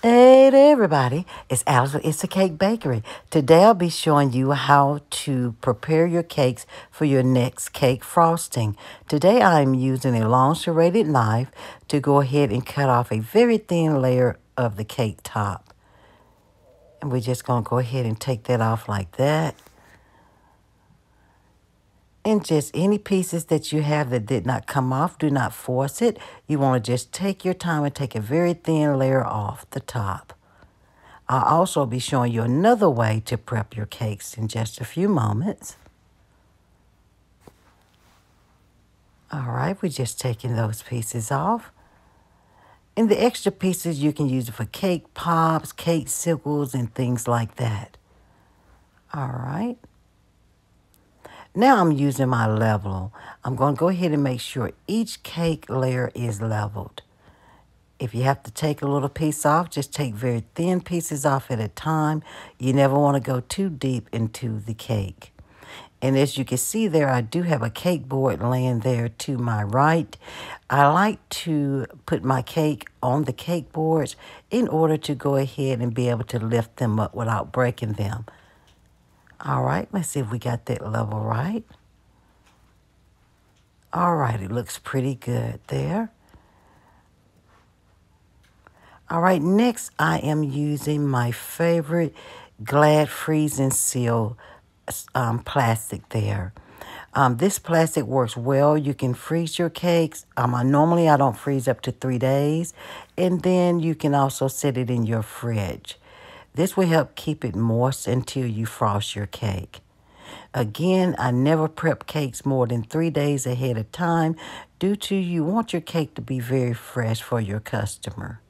Hey there, everybody. It's Alice with It's a Cake Bakery. Today I'll be showing you how to prepare your cakes for your next cake frosting. Today I'm using a long serrated knife to go ahead and cut off a very thin layer of the cake top. And we're just going to go ahead and take that off like that. And just any pieces that you have that did not come off, do not force it. You want to just take your time and take a very thin layer off the top. I'll also be showing you another way to prep your cakes in just a few moments. All right, we're just taking those pieces off. And the extra pieces you can use for cake pops, cake sickles, and things like that. All right. Now I'm using my level. I'm going to go ahead and make sure each cake layer is leveled. If you have to take a little piece off, just take very thin pieces off at a time. You never want to go too deep into the cake. And as you can see there, I do have a cake board laying there to my right. I like to put my cake on the cake boards in order to go ahead and be able to lift them up without breaking them. All right, let's see if we got that level right. All right, it looks pretty good there. All right, next I am using my favorite Glad Freezing Seal plastic there. This plastic works well. You can freeze your cakes. Normally I don't freeze up to 3 days. And then you can also set it in your fridge. This will help keep it moist until you frost your cake. Again, I never prep cakes more than 3 days ahead of time due to you want your cake to be very fresh for your customer.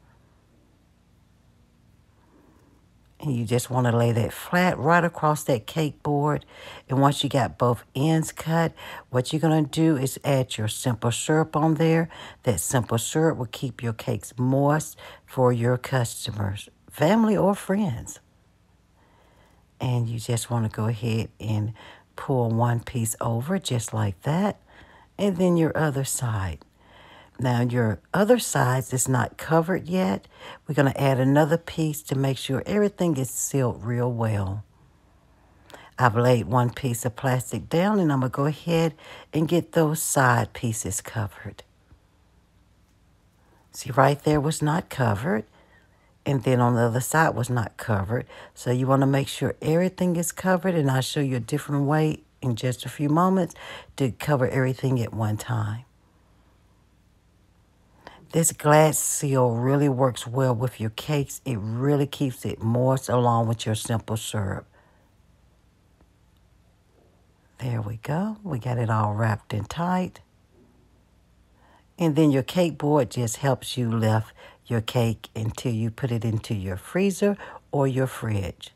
And you just want to lay that flat right across that cake board. And once you got both ends cut, what you're going to do is add your simple syrup on there. That simple syrup will keep your cakes moist for your customers, family or friends. And you just want to go ahead and pull one piece over just like that. And then your other side. Now, your other side is not covered yet. We're going to add another piece to make sure everything is sealed real well. I've laid one piece of plastic down, and I'm going to go ahead and get those side pieces covered. See, right there was not covered, and then on the other side was not covered. So you want to make sure everything is covered, and I'll show you a different way in just a few moments to cover everything at one time. This Glad Seal really works well with your cakes. It really keeps it moist along with your simple syrup. There we go. We got it all wrapped in tight. And then your cake board just helps you lift your cake until you put it into your freezer or your fridge.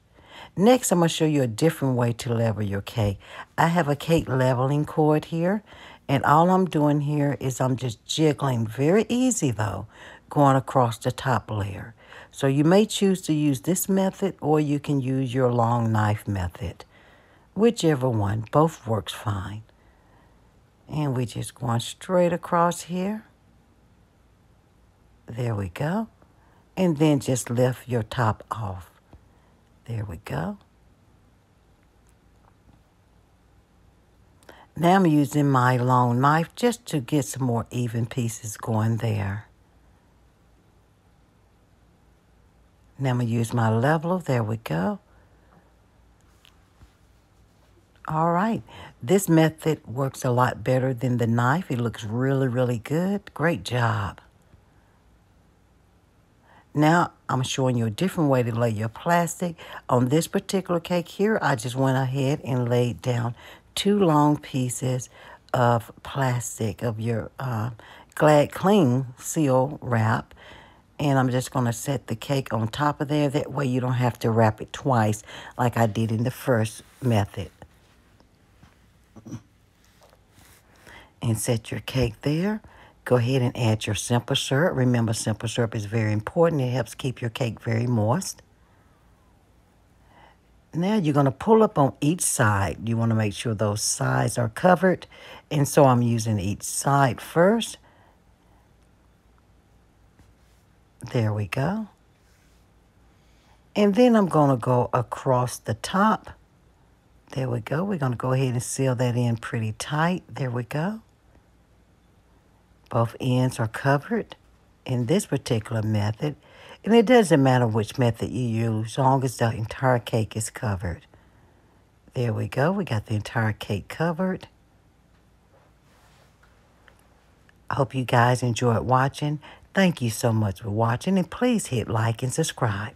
Next, I'm going to show you a different way to level your cake. I have a cake leveling cord here. And all I'm doing here is I'm just jiggling, very easy though, going across the top layer. So you may choose to use this method or you can use your long knife method. Whichever one, both works fine. And we're just going straight across here. There we go. And then just lift your top off. There we go. Now I'm using my long knife just to get some more even pieces going there. Now I'm going to use my leveler. There we go. All right. This method works a lot better than the knife. It looks really, really good. Great job. Now I'm showing you a different way to lay your plastic. On this particular cake here, I just went ahead and laid down 2 long pieces of plastic of your Glad Cling seal wrap. And I'm just going to set the cake on top of there. That way you don't have to wrap it twice like I did in the first method. And set your cake there. Go ahead and add your simple syrup. Remember, simple syrup is very important. It helps keep your cake very moist. Now you're going to pull up on each side. You want to make sure those sides are covered. And so I'm using each side first. There we go. And then I'm going to go across the top. There we go. We're going to go ahead and seal that in pretty tight. There we go. Both ends are covered in this particular method. And it doesn't matter which method you use, as long as the entire cake is covered. There we go. We got the entire cake covered. I hope you guys enjoyed watching. Thank you so much for watching, and please hit like and subscribe.